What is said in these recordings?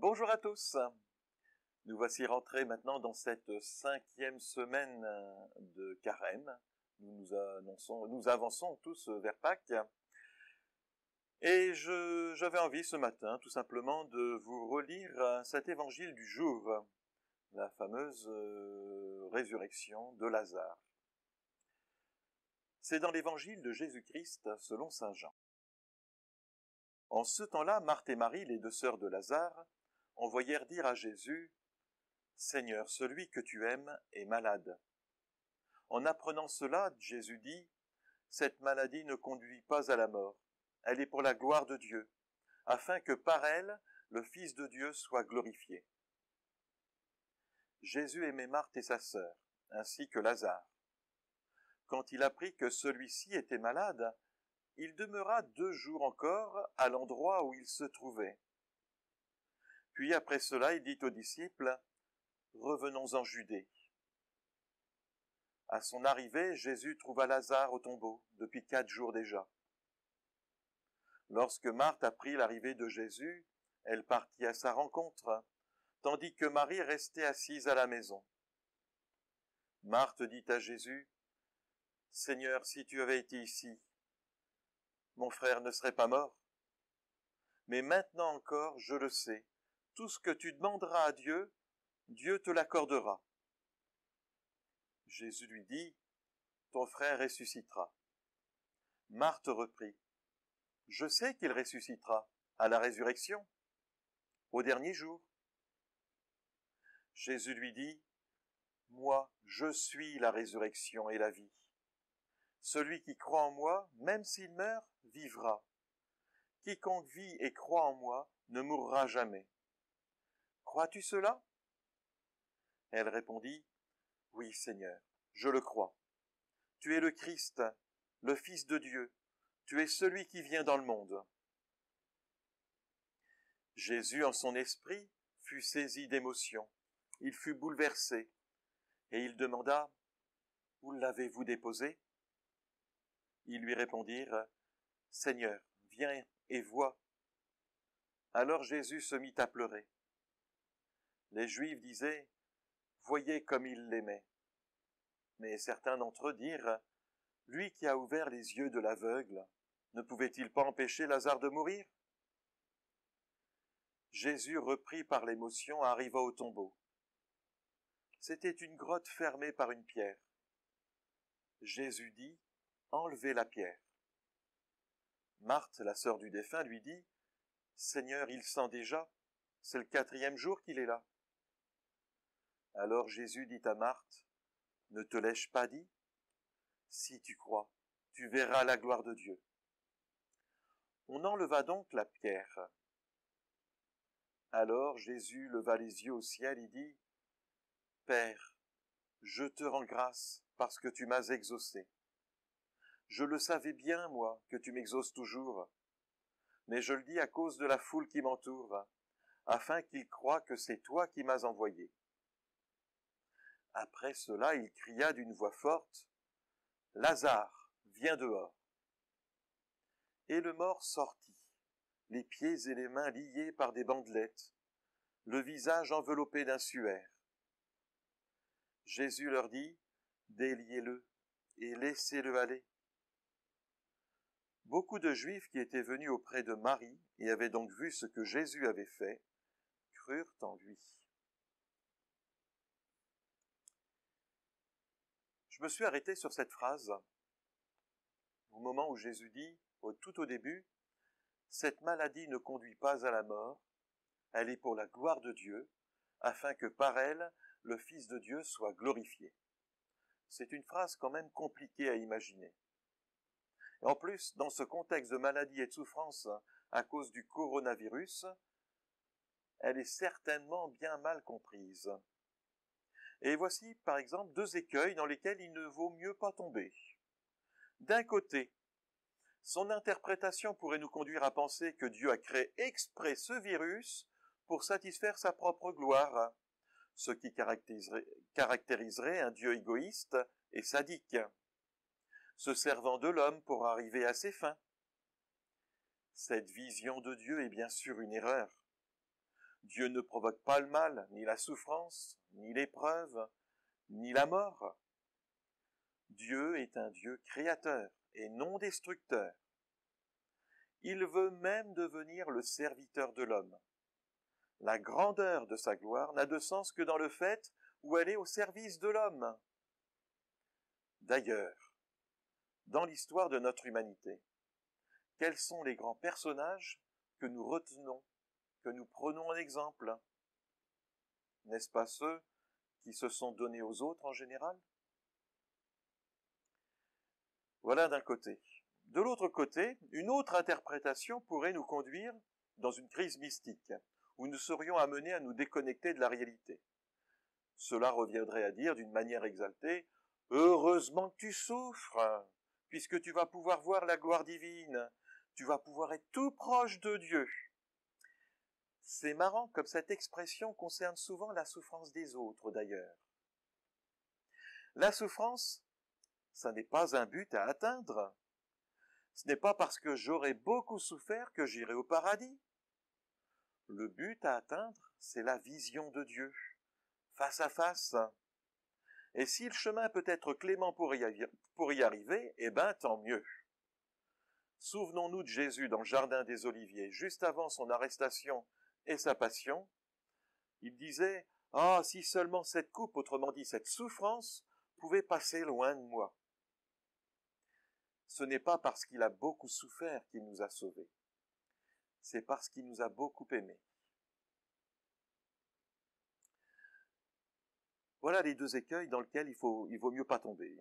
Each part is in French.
Bonjour à tous. Nous voici rentrés maintenant dans cette 5e semaine de Carême. Nous avançons tous vers Pâques. Et j'avais envie ce matin, tout simplement, de vous relire cet évangile du jour, la fameuse résurrection de Lazare. C'est dans l'évangile de Jésus-Christ selon saint Jean. En ce temps-là, Marthe et Marie, les deux sœurs de Lazare, envoyèrent dire à Jésus, « Seigneur, celui que tu aimes est malade. » En apprenant cela, Jésus dit, « Cette maladie ne conduit pas à la mort. Elle est pour la gloire de Dieu, afin que par elle, le Fils de Dieu soit glorifié. » Jésus aimait Marthe et sa sœur, ainsi que Lazare. Quand il apprit que celui-ci était malade, il demeura 2 jours encore à l'endroit où il se trouvait. Puis après cela, il dit aux disciples, « Revenons en Judée. » À son arrivée, Jésus trouva Lazare au tombeau, depuis 4 jours déjà. Lorsque Marthe apprit l'arrivée de Jésus, elle partit à sa rencontre, tandis que Marie restait assise à la maison. Marthe dit à Jésus, « Seigneur, si tu avais été ici, mon frère ne serait pas mort. Mais maintenant encore, je le sais, tout ce que tu demanderas à Dieu, Dieu te l'accordera. » Jésus lui dit, « Ton frère ressuscitera. » Marthe reprit, « Je sais qu'il ressuscitera à la résurrection, au dernier jour. » Jésus lui dit, « Moi, je suis la résurrection et la vie. Celui qui croit en moi, même s'il meurt, vivra. Quiconque vit et croit en moi ne mourra jamais. Crois-tu cela ?» Elle répondit, « Oui, Seigneur, je le crois. Tu es le Christ, le Fils de Dieu. Tu es celui qui vient dans le monde. » Jésus, en son esprit, fut saisi d'émotion. Il fut bouleversé, et il demanda, « Où l'avez-vous déposé ?» Ils lui répondirent, « Seigneur, viens et vois. » Alors Jésus se mit à pleurer. Les Juifs disaient, « Voyez comme il l'aimait. » Mais certains d'entre eux dirent, « Lui qui a ouvert les yeux de l'aveugle, ne pouvait-il pas empêcher Lazare de mourir ?» Jésus, repris par l'émotion, arriva au tombeau. C'était une grotte fermée par une pierre. Jésus dit, « Enlevez la pierre. » Marthe, la sœur du défunt, lui dit, « Seigneur, il sent déjà, c'est le 4e jour qu'il est là. » Alors Jésus dit à Marthe, « Ne te l'ai-je pas dit? Si tu crois, tu verras la gloire de Dieu. » On enleva donc la pierre. Alors Jésus leva les yeux au ciel et dit, « Père, je te rends grâce parce que tu m'as exaucé. Je le savais bien, moi, que tu m'exauces toujours, mais je le dis à cause de la foule qui m'entoure, afin qu'ils croient que c'est toi qui m'as envoyé. » Après cela, il cria d'une voix forte, « Lazare, viens dehors. » Et le mort sortit, les pieds et les mains liés par des bandelettes, le visage enveloppé d'un suaire. Jésus leur dit, « Déliez-le et laissez-le aller. » Beaucoup de Juifs qui étaient venus auprès de Marie et avaient donc vu ce que Jésus avait fait, crurent en lui. Je me suis arrêté sur cette phrase au moment où Jésus dit, tout au début, « Cette maladie ne conduit pas à la mort, elle est pour la gloire de Dieu, afin que par elle, le Fils de Dieu soit glorifié. » C'est une phrase quand même compliquée à imaginer. Et en plus, dans ce contexte de maladie et de souffrance à cause du coronavirus, elle est certainement bien mal comprise. Et voici, par exemple, 2 écueils dans lesquels il ne vaut mieux pas tomber. D'un côté, son interprétation pourrait nous conduire à penser que Dieu a créé exprès ce virus pour satisfaire sa propre gloire, ce qui caractériserait un Dieu égoïste et sadique, se servant de l'homme pour arriver à ses fins. Cette vision de Dieu est bien sûr une erreur. Dieu ne provoque pas le mal, ni la souffrance, ni l'épreuve, ni la mort. Dieu est un Dieu créateur et non destructeur. Il veut même devenir le serviteur de l'homme. La grandeur de sa gloire n'a de sens que dans le fait où elle est au service de l'homme. D'ailleurs, dans l'histoire de notre humanité, quels sont les grands personnages que nous retenons, que nous prenons en exemple? N'est-ce pas ceux qui se sont donnés aux autres en général? Voilà d'un côté. De l'autre côté, une autre interprétation pourrait nous conduire dans une crise mystique, où nous serions amenés à nous déconnecter de la réalité. Cela reviendrait à dire d'une manière exaltée, « Heureusement que tu souffres, puisque tu vas pouvoir voir la gloire divine, tu vas pouvoir être tout proche de Dieu. » C'est marrant comme cette expression concerne souvent la souffrance des autres d'ailleurs. La souffrance, ça n'est pas un but à atteindre. Ce n'est pas parce que j'aurai beaucoup souffert que j'irai au paradis. Le but à atteindre, c'est la vision de Dieu, face à face. Et si le chemin peut être clément pour y arriver, eh ben tant mieux. Souvenons-nous de Jésus dans le jardin des Oliviers, juste avant son arrestation et sa passion. Il disait, « Ah, si seulement cette coupe, autrement dit cette souffrance, pouvait passer loin de moi. » Ce n'est pas parce qu'il a beaucoup souffert qu'il nous a sauvés. C'est parce qu'il nous a beaucoup aimés. Voilà les deux écueils dans lesquels il vaut mieux pas tomber.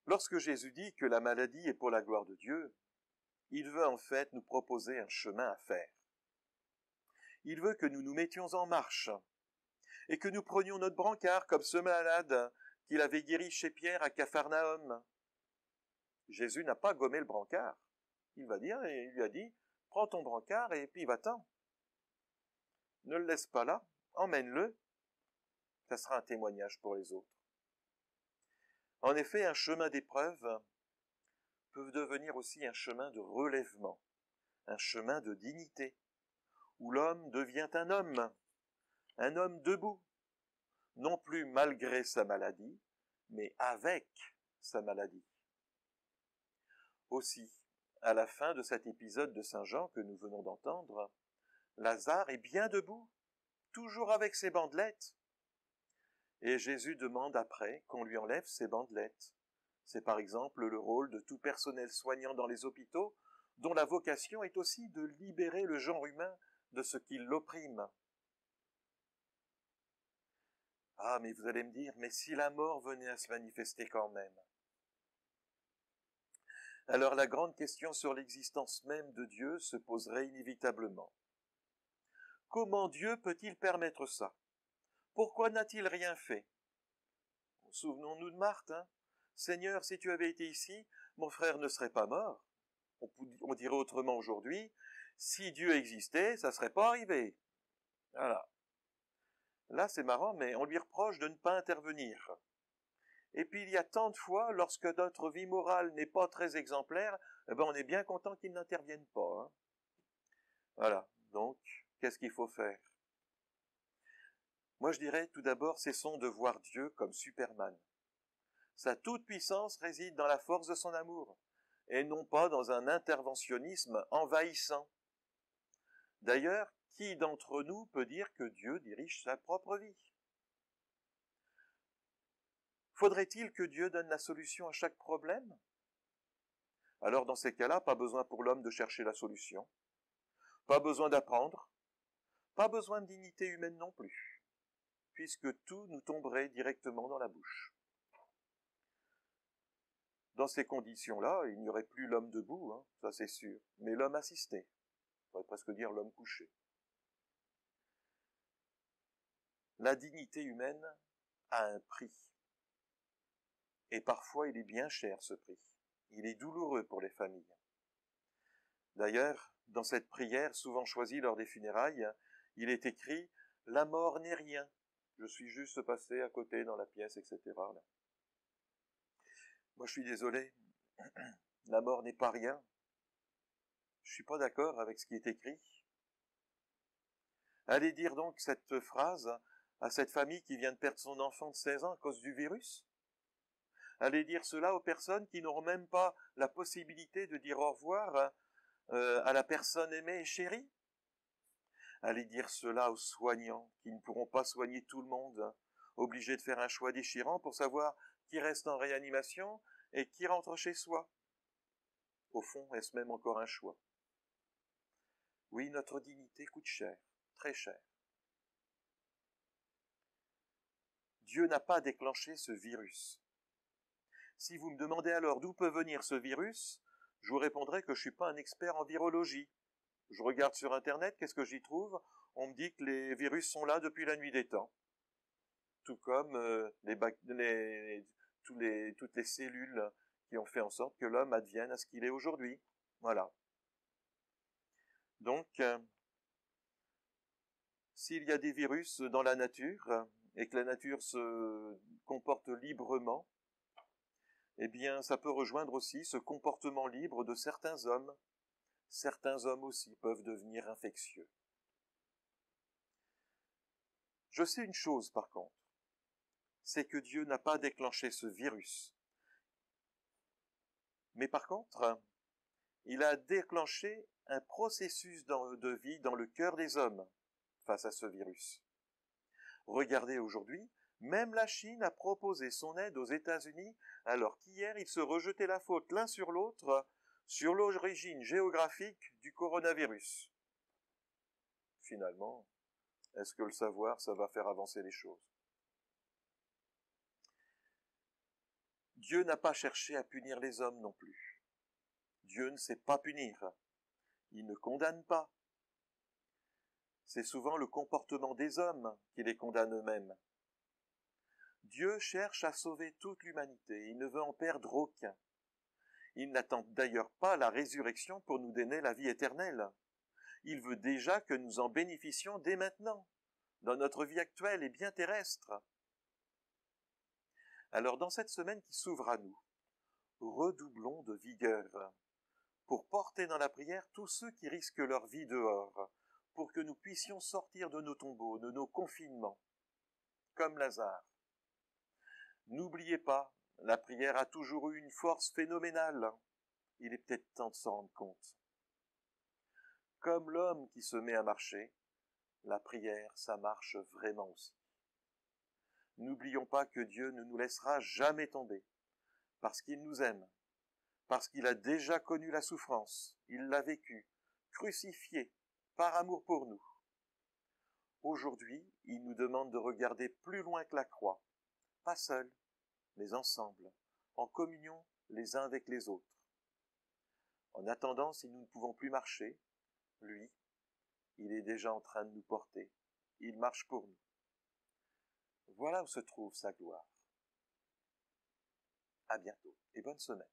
Lorsque Jésus dit que la maladie est pour la gloire de Dieu, il veut en fait nous proposer un chemin à faire. Il veut que nous nous mettions en marche et que nous prenions notre brancard comme ce malade qu'il avait guéri chez Pierre à Capharnaüm. Jésus n'a pas gommé le brancard. Il lui a dit, prends ton brancard et puis va-t'en. Ne le laisse pas là, emmène-le. Ça sera un témoignage pour les autres. En effet, un chemin d'épreuve peut devenir aussi un chemin de relèvement, un chemin de dignité, où l'homme devient un homme debout, non plus malgré sa maladie, mais avec sa maladie. Aussi, à la fin de cet épisode de Saint Jean que nous venons d'entendre, Lazare est bien debout, toujours avec ses bandelettes. Et Jésus demande après qu'on lui enlève ses bandelettes. C'est par exemple le rôle de tout personnel soignant dans les hôpitaux, dont la vocation est aussi de libérer le genre humain de ce qui l'opprime. Ah, mais vous allez me dire, mais si la mort venait à se manifester quand même? Alors la grande question sur l'existence même de Dieu se poserait inévitablement. Comment Dieu peut-il permettre ça? Pourquoi n'a-t-il rien fait? Souvenons-nous de Marthe. Seigneur, si tu avais été ici, mon frère ne serait pas mort. On dirait autrement aujourd'hui, si Dieu existait, ça ne serait pas arrivé. Voilà. Là, c'est marrant, mais on lui reproche de ne pas intervenir. Et puis, il y a tant de fois, lorsque notre vie morale n'est pas très exemplaire, eh ben, on est bien content qu'il n'intervienne pas. Voilà. Donc, qu'est-ce qu'il faut faire? Moi, je dirais, tout d'abord, cessons de voir Dieu comme Superman. Sa toute-puissance réside dans la force de son amour, et non pas dans un interventionnisme envahissant. D'ailleurs, qui d'entre nous peut dire que Dieu dirige sa propre vie? Faudrait-il que Dieu donne la solution à chaque problème? Alors dans ces cas-là, pas besoin pour l'homme de chercher la solution, pas besoin d'apprendre, pas besoin de dignité humaine non plus, puisque tout nous tomberait directement dans la bouche. Dans ces conditions-là, il n'y aurait plus l'homme debout, ça c'est sûr, mais l'homme assisté, on pourrait presque dire l'homme couché. La dignité humaine a un prix. Et parfois, il est bien cher, ce prix. Il est douloureux pour les familles. D'ailleurs, dans cette prière, souvent choisie lors des funérailles, il est écrit « La mort n'est rien. Je suis juste passé à côté dans la pièce, etc. » Moi, je suis désolé. La mort n'est pas rien. Je suis pas d'accord avec ce qui est écrit. Allez dire donc cette phrase à cette famille qui vient de perdre son enfant de 16 ans à cause du virus? Allez dire cela aux personnes qui n'auront même pas la possibilité de dire au revoir à la personne aimée et chérie? Allez dire cela aux soignants qui ne pourront pas soigner tout le monde, obligés de faire un choix déchirant pour savoir qui reste en réanimation et qui rentre chez soi? Au fond, est-ce même encore un choix? Oui, notre dignité coûte cher, très cher. Dieu n'a pas déclenché ce virus. Si vous me demandez alors d'où peut venir ce virus, je vous répondrai que je ne suis pas un expert en virologie. Je regarde sur Internet, qu'est-ce que j'y trouve? On me dit que les virus sont là depuis la nuit des temps. Tout comme toutes les cellules qui ont fait en sorte que l'homme advienne à ce qu'il est aujourd'hui. Voilà. Donc, s'il y a des virus dans la nature, et que la nature se comporte librement, eh bien, ça peut rejoindre aussi ce comportement libre de certains hommes. Certains hommes aussi peuvent devenir infectieux. Je sais une chose, par contre, c'est que Dieu n'a pas déclenché ce virus. Mais par contre, il a déclenché un processus de vie dans le cœur des hommes face à ce virus. Regardez aujourd'hui, même la Chine a proposé son aide aux États-Unis, alors qu'hier ils se rejetaient la faute l'un sur l'autre sur l'origine géographique du coronavirus. Finalement, est-ce que le savoir, ça va faire avancer les choses? Dieu n'a pas cherché à punir les hommes non plus. Dieu ne sait pas punir. Il ne condamne pas. C'est souvent le comportement des hommes qui les condamne eux-mêmes. Dieu cherche à sauver toute l'humanité, il ne veut en perdre aucun. Il n'attend d'ailleurs pas la résurrection pour nous donner la vie éternelle. Il veut déjà que nous en bénéficions dès maintenant, dans notre vie actuelle et bien terrestre. Alors dans cette semaine qui s'ouvre à nous, redoublons de vigueur pour porter dans la prière tous ceux qui risquent leur vie dehors, pour que nous puissions sortir de nos tombeaux, de nos confinements, comme Lazare. N'oubliez pas, la prière a toujours eu une force phénoménale. Il est peut-être temps de s'en rendre compte. Comme l'homme qui se met à marcher, la prière, ça marche vraiment aussi. N'oublions pas que Dieu ne nous laissera jamais tomber, parce qu'il nous aime, parce qu'il a déjà connu la souffrance, il l'a vécue, crucifié, par amour pour nous. Aujourd'hui, il nous demande de regarder plus loin que la croix, pas seuls, mais ensemble, en communion les uns avec les autres. En attendant, si nous ne pouvons plus marcher, lui, il est déjà en train de nous porter. Il marche pour nous. Voilà où se trouve sa gloire. À bientôt et bonne semaine.